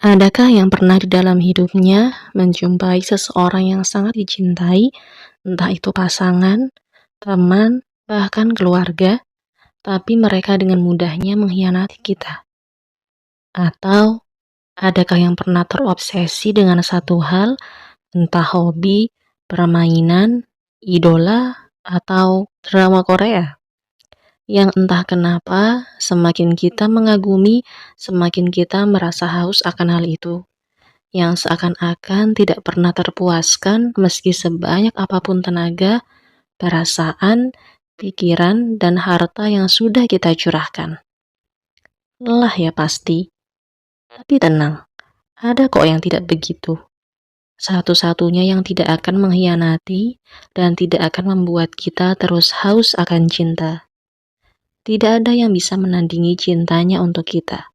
Adakah yang pernah di dalam hidupnya menjumpai seseorang yang sangat dicintai, entah itu pasangan, teman, bahkan keluarga, tapi mereka dengan mudahnya mengkhianati kita? Atau adakah yang pernah terobsesi dengan satu hal, entah hobi, permainan, idola, atau drama Korea? Yang entah kenapa, semakin kita mengagumi, semakin kita merasa haus akan hal itu, yang seakan-akan tidak pernah terpuaskan meski sebanyak apapun tenaga, perasaan, pikiran, dan harta yang sudah kita curahkan. Lelah ya pasti, tapi tenang, ada kok yang tidak begitu. Satu-satunya yang tidak akan mengkhianati dan tidak akan membuat kita terus haus akan cinta. Tidak ada yang bisa menandingi cintanya untuk kita.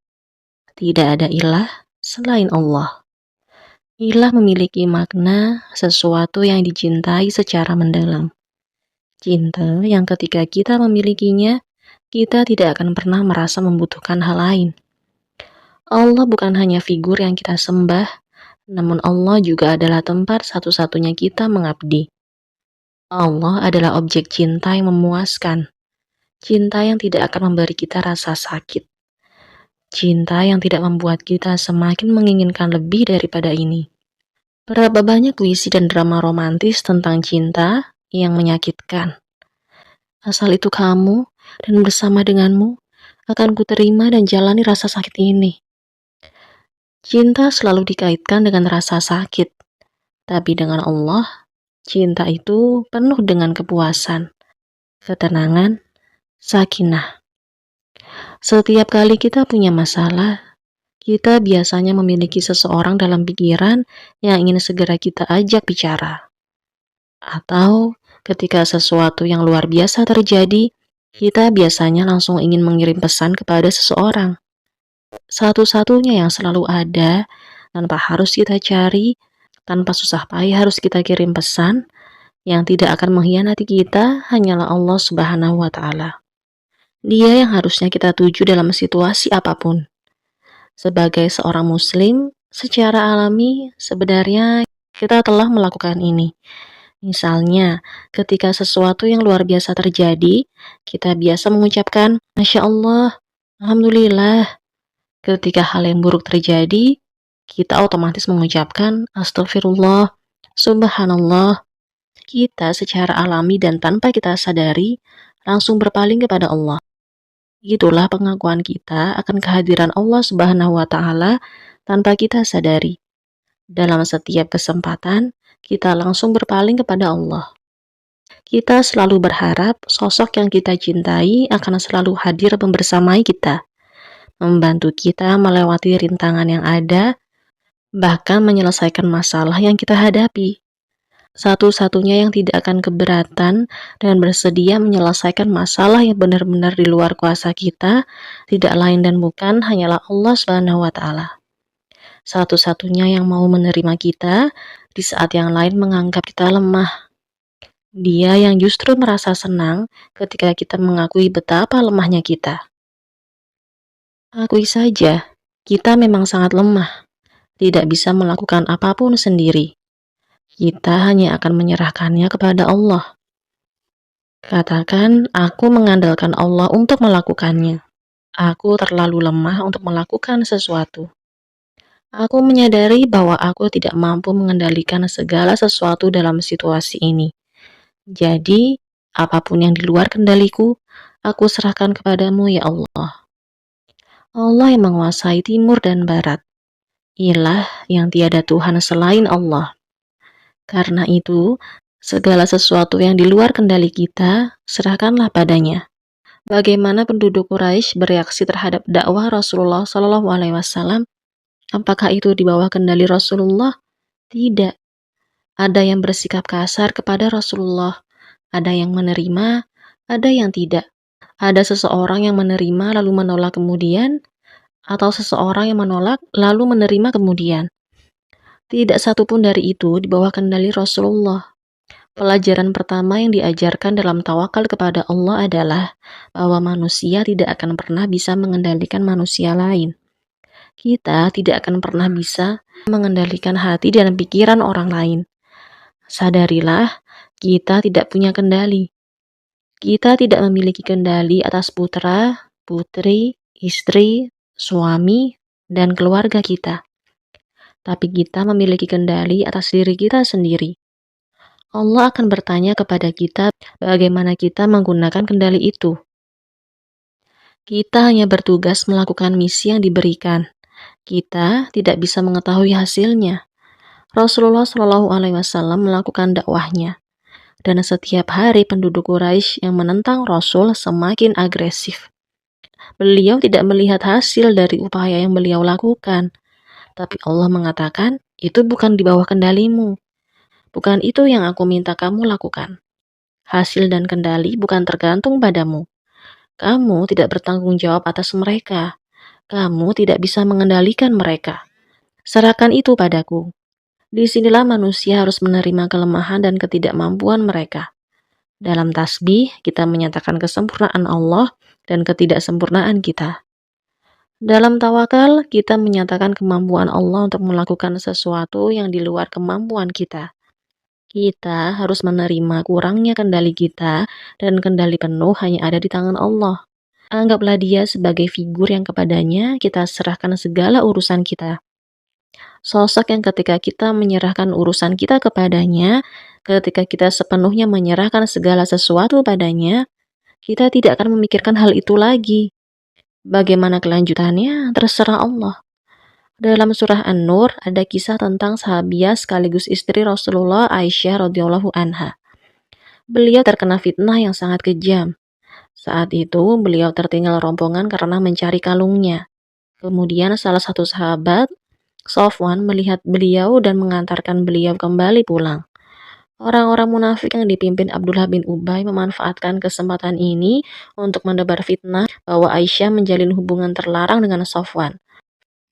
Tidak ada ilah selain Allah. Ilah memiliki makna sesuatu yang dicintai secara mendalam. Cinta yang ketika kita memilikinya, kita tidak akan pernah merasa membutuhkan hal lain. Allah bukan hanya figur yang kita sembah, namun Allah juga adalah tempat satu-satunya kita mengabdi. Allah adalah objek cinta yang memuaskan. Cinta yang tidak akan memberi kita rasa sakit. Cinta yang tidak membuat kita semakin menginginkan lebih daripada ini. Berapa banyak puisi dan drama romantis tentang cinta yang menyakitkan. Asal itu kamu dan bersama denganmu, akan kuterima dan jalani rasa sakit ini. Cinta selalu dikaitkan dengan rasa sakit, tapi dengan Allah, cinta itu penuh dengan kepuasan, ketenangan, sakinah. Setiap kali kita punya masalah, kita biasanya memiliki seseorang dalam pikiran yang ingin segera kita ajak bicara. Atau ketika sesuatu yang luar biasa terjadi, kita biasanya langsung ingin mengirim pesan kepada seseorang. Satu-satunya yang selalu ada, tanpa harus kita cari, tanpa susah payah harus kita kirim pesan, yang tidak akan mengkhianati kita hanyalah Allah Subhanahu wa Ta'ala. Dia yang harusnya kita tuju dalam situasi apapun. Sebagai seorang Muslim, secara alami sebenarnya kita telah melakukan ini. Misalnya, ketika sesuatu yang luar biasa terjadi, kita biasa mengucapkan, Masya Allah, Alhamdulillah. Ketika hal yang buruk terjadi, kita otomatis mengucapkan, Astagfirullah, Subhanallah. Kita secara alami dan tanpa kita sadari, langsung berpaling kepada Allah. Itulah pengakuan kita akan kehadiran Allah Subhanahu wa Ta'ala tanpa kita sadari. Dalam setiap kesempatan, kita langsung berpaling kepada Allah. Kita selalu berharap sosok yang kita cintai akan selalu hadir membersamai kita, membantu kita melewati rintangan yang ada, bahkan menyelesaikan masalah yang kita hadapi. Satu-satunya yang tidak akan keberatan dan bersedia menyelesaikan masalah yang benar-benar di luar kuasa kita, tidak lain dan bukan hanyalah Allah Subhanahu wa Ta'ala. Satu-satunya yang mau menerima kita di saat yang lain menganggap kita lemah. Dia yang justru merasa senang ketika kita mengakui betapa lemahnya kita. Akui saja, kita memang sangat lemah, tidak bisa melakukan apapun sendiri. Kita hanya akan menyerahkannya kepada Allah. Katakan, aku mengandalkan Allah untuk melakukannya. Aku terlalu lemah untuk melakukan sesuatu. Aku menyadari bahwa aku tidak mampu mengendalikan segala sesuatu dalam situasi ini. Jadi, apapun yang di luar kendaliku, aku serahkan kepadamu ya Allah. Allah yang menguasai timur dan barat. Ilah yang tiada Tuhan selain Allah. Karena itu, segala sesuatu yang di luar kendali kita, serahkanlah padanya. Bagaimana penduduk Quraisy bereaksi terhadap dakwah Rasulullah SAW? Apakah itu di bawah kendali Rasulullah? Tidak. Ada yang bersikap kasar kepada Rasulullah, ada yang menerima, ada yang tidak. Ada seseorang yang menerima lalu menolak kemudian, atau seseorang yang menolak lalu menerima kemudian. Tidak satupun dari itu di bawah kendali Rasulullah. Pelajaran pertama yang diajarkan dalam tawakal kepada Allah adalah bahwa manusia tidak akan pernah bisa mengendalikan manusia lain. Kita tidak akan pernah bisa mengendalikan hati dan pikiran orang lain. Sadarilah, kita tidak punya kendali. Kita tidak memiliki kendali atas putra, putri, istri, suami, dan keluarga kita. Tapi kita memiliki kendali atas diri kita sendiri. Allah akan bertanya kepada kita bagaimana kita menggunakan kendali itu. Kita hanya bertugas melakukan misi yang diberikan. Kita tidak bisa mengetahui hasilnya. Rasulullah Shallallahu Alaihi Wasallam melakukan dakwahnya, dan setiap hari penduduk Quraisy yang menentang Rasul semakin agresif. Beliau tidak melihat hasil dari upaya yang beliau lakukan, tapi Allah mengatakan, itu bukan di bawah kendalimu. Bukan itu yang aku minta kamu lakukan. Hasil dan kendali bukan tergantung padamu. Kamu tidak bertanggung jawab atas mereka. Kamu tidak bisa mengendalikan mereka. Serahkan itu padaku. Disinilah manusia harus menerima kelemahan dan ketidakmampuan mereka. Dalam tasbih, kita menyatakan kesempurnaan Allah dan ketidaksempurnaan kita. Dalam tawakal, kita menyatakan kemampuan Allah untuk melakukan sesuatu yang di luar kemampuan kita. Kita harus menerima kurangnya kendali kita, dan kendali penuh hanya ada di tangan Allah. Anggaplah dia sebagai figur yang kepadanya kita serahkan segala urusan kita. Sosok yang ketika kita menyerahkan urusan kita kepadanya, ketika kita sepenuhnya menyerahkan segala sesuatu padanya, kita tidak akan memikirkan hal itu lagi. Bagaimana kelanjutannya, terserah Allah. Dalam surah An-Nur ada kisah tentang sahabiah sekaligus istri Rasulullah Aisyah radhiyallahu anha. Beliau terkena fitnah yang sangat kejam. Saat itu beliau tertinggal rombongan karena mencari kalungnya. Kemudian salah satu sahabat, Sofwan, melihat beliau dan mengantarkan beliau kembali pulang. Orang-orang munafik yang dipimpin Abdullah bin Ubay memanfaatkan kesempatan ini untuk mendebar fitnah bahwa Aisyah menjalin hubungan terlarang dengan Sofwan.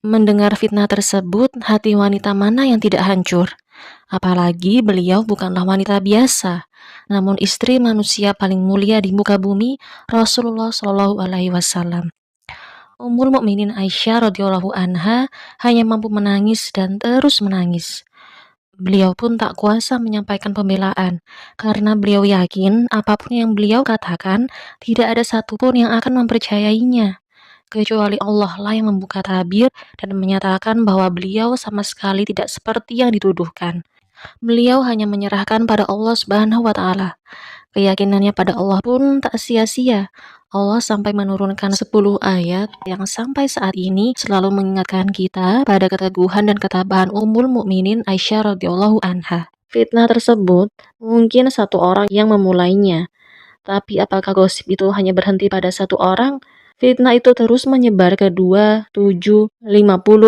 Mendengar fitnah tersebut, hati wanita mana yang tidak hancur? Apalagi beliau bukanlah wanita biasa, namun istri manusia paling mulia di muka bumi, Rasulullah Shallallahu Alaihi Wasallam. Ummul Mukminin Aisyah radhiyallahu anha hanya mampu menangis dan terus menangis. Beliau pun tak kuasa menyampaikan pembelaan, karena beliau yakin apapun yang beliau katakan, tidak ada satupun yang akan mempercayainya. Kecuali Allah lah yang membuka tabir dan menyatakan bahwa beliau sama sekali tidak seperti yang dituduhkan. Beliau hanya menyerahkan pada Allah Subhanahu wa Ta'ala. Keyakinannya pada Allah pun tak sia-sia. Allah sampai menurunkan 10 ayat yang sampai saat ini selalu mengingatkan kita pada keteguhan dan ketabahan Ummul Mukminin Aisyah radhiyallahu anha. Fitnah tersebut mungkin satu orang yang memulainya, tapi apakah gosip itu hanya berhenti pada satu orang? Fitnah itu terus menyebar ke 2, 7, 50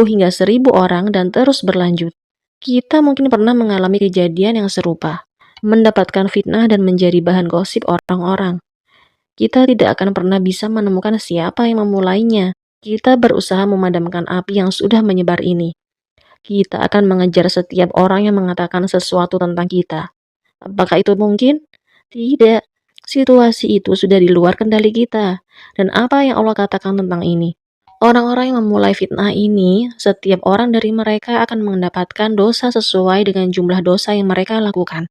hingga 1000 orang dan terus berlanjut. Kita mungkin pernah mengalami kejadian yang serupa, mendapatkan fitnah dan menjadi bahan gosip orang-orang. Kita tidak akan pernah bisa menemukan siapa yang memulainya. Kita berusaha memadamkan api yang sudah menyebar ini. Kita akan mengejar setiap orang yang mengatakan sesuatu tentang kita. Apakah itu mungkin? Tidak. Situasi itu sudah di luar kendali kita. Dan apa yang Allah katakan tentang ini? Orang-orang yang memulai fitnah ini, setiap orang dari mereka akan mendapatkan dosa sesuai dengan jumlah dosa yang mereka lakukan.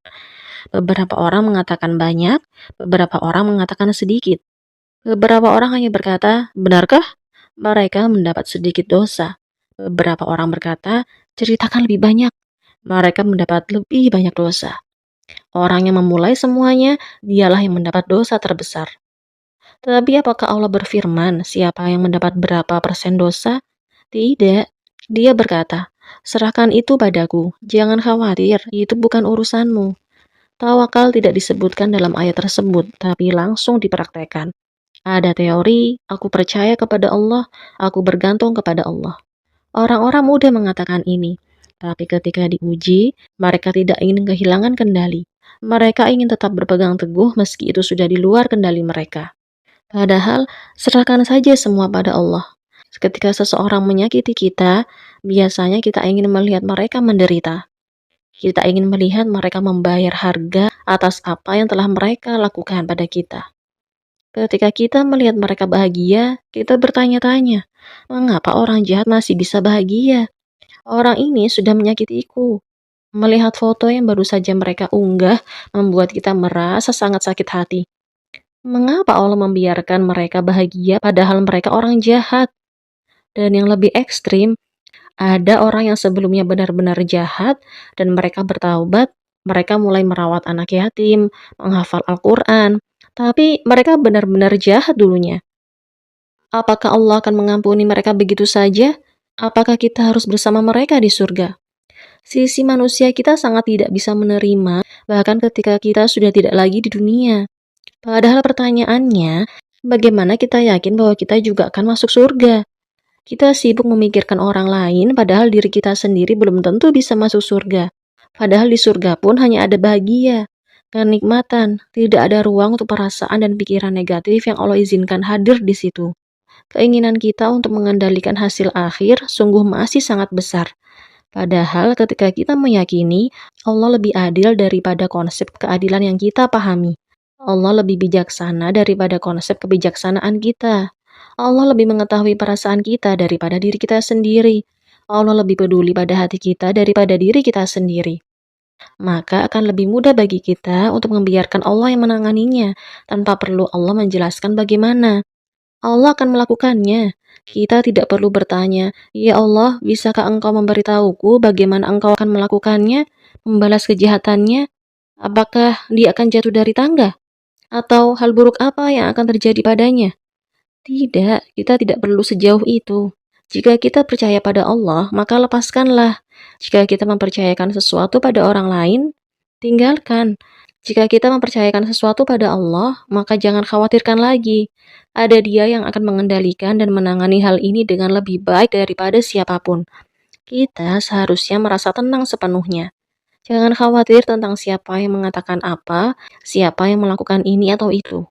Beberapa orang mengatakan banyak, beberapa orang mengatakan sedikit. Beberapa orang hanya berkata, benarkah? Mereka mendapat sedikit dosa. Beberapa orang berkata, ceritakan lebih banyak. Mereka mendapat lebih banyak dosa. Orang yang memulai semuanya, dialah yang mendapat dosa terbesar. Tetapi apakah Allah berfirman, siapa yang mendapat berapa persen dosa? Tidak. Dia berkata, serahkan itu padaku, jangan khawatir, itu bukan urusanmu. Tawakal tidak disebutkan dalam ayat tersebut, tapi langsung dipraktekkan. Ada teori, aku percaya kepada Allah, aku bergantung kepada Allah. Orang-orang mudah mengatakan ini, tapi ketika diuji, mereka tidak ingin kehilangan kendali. Mereka ingin tetap berpegang teguh meski itu sudah di luar kendali mereka. Padahal, serahkan saja semua pada Allah. Ketika seseorang menyakiti kita, biasanya kita ingin melihat mereka menderita. Kita ingin melihat mereka membayar harga atas apa yang telah mereka lakukan pada kita. Ketika kita melihat mereka bahagia, kita bertanya-tanya, mengapa orang jahat masih bisa bahagia? Orang ini sudah menyakitiku. Melihat foto yang baru saja mereka unggah membuat kita merasa sangat sakit hati. Mengapa Allah membiarkan mereka bahagia padahal mereka orang jahat? Dan yang lebih ekstrim, ada orang yang sebelumnya benar-benar jahat dan mereka bertaubat, mereka mulai merawat anak yatim, menghafal Al-Quran, tapi mereka benar-benar jahat dulunya. Apakah Allah akan mengampuni mereka begitu saja? Apakah kita harus bersama mereka di surga? Sisi manusia kita sangat tidak bisa menerima, bahkan ketika kita sudah tidak lagi di dunia. Padahal pertanyaannya, bagaimana kita yakin bahwa kita juga akan masuk surga? Kita sibuk memikirkan orang lain, padahal diri kita sendiri belum tentu bisa masuk surga. Padahal di surga pun hanya ada bahagia, kenikmatan, tidak ada ruang untuk perasaan dan pikiran negatif yang Allah izinkan hadir di situ. Keinginan kita untuk mengendalikan hasil akhir sungguh masih sangat besar. Padahal ketika kita meyakini Allah lebih adil daripada konsep keadilan yang kita pahami. Allah lebih bijaksana daripada konsep kebijaksanaan kita. Allah lebih mengetahui perasaan kita daripada diri kita sendiri. Allah lebih peduli pada hati kita daripada diri kita sendiri. Maka akan lebih mudah bagi kita untuk membiarkan Allah yang menanganinya, tanpa perlu Allah menjelaskan bagaimana. Allah akan melakukannya. Kita tidak perlu bertanya, "Ya Allah, bisakah Engkau memberitahuku bagaimana Engkau akan melakukannya, membalas kejahatannya? Apakah dia akan jatuh dari tangga? Atau hal buruk apa yang akan terjadi padanya?" Tidak, kita tidak perlu sejauh itu. Jika kita percaya pada Allah, maka lepaskanlah. Jika kita mempercayakan sesuatu pada orang lain, tinggalkan. Jika kita mempercayakan sesuatu pada Allah, maka jangan khawatirkan lagi. Ada Dia yang akan mengendalikan dan menangani hal ini dengan lebih baik daripada siapapun. Kita seharusnya merasa tenang sepenuhnya. Jangan khawatir tentang siapa yang mengatakan apa, siapa yang melakukan ini atau itu.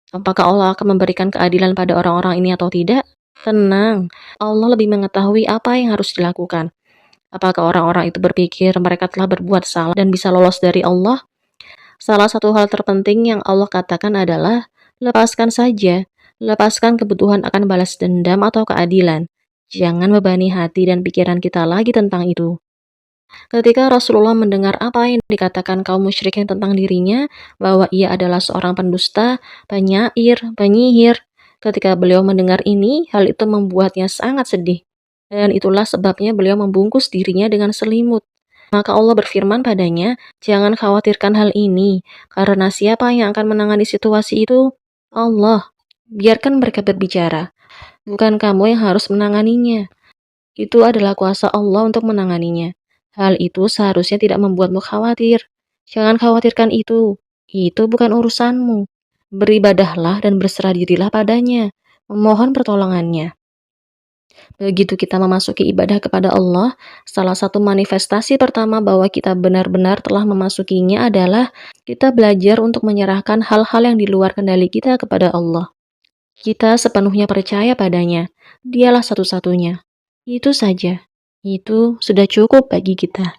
Apakah Allah akan memberikan keadilan pada orang-orang ini atau tidak? Tenang, Allah lebih mengetahui apa yang harus dilakukan. Apakah orang-orang itu berpikir mereka telah berbuat salah dan bisa lolos dari Allah? Salah satu hal terpenting yang Allah katakan adalah, lepaskan saja, lepaskan kebutuhan akan balas dendam atau keadilan. Jangan bebani hati dan pikiran kita lagi tentang itu. Ketika Rasulullah mendengar apa yang dikatakan kaum musyrikin tentang dirinya, bahwa ia adalah seorang pendusta, penyair, penyihir, ketika beliau mendengar ini, hal itu membuatnya sangat sedih. Dan itulah sebabnya beliau membungkus dirinya dengan selimut. Maka Allah berfirman padanya, "Jangan khawatirkan hal ini, karena siapa yang akan menangani situasi itu? Allah. Biarkan mereka berbicara. Bukan kamu yang harus menanganinya. Itu adalah kuasa Allah untuk menanganinya. Hal itu seharusnya tidak membuatmu khawatir. Jangan khawatirkan itu. Itu bukan urusanmu. Beribadahlah dan berserah dirilah padanya. Memohon pertolongannya." Begitu kita memasuki ibadah kepada Allah, salah satu manifestasi pertama bahwa kita benar-benar telah memasukinya adalah kita belajar untuk menyerahkan hal-hal yang di luar kendali kita kepada Allah. Kita sepenuhnya percaya padanya. Dialah satu-satunya. Itu saja. Itu sudah cukup bagi kita.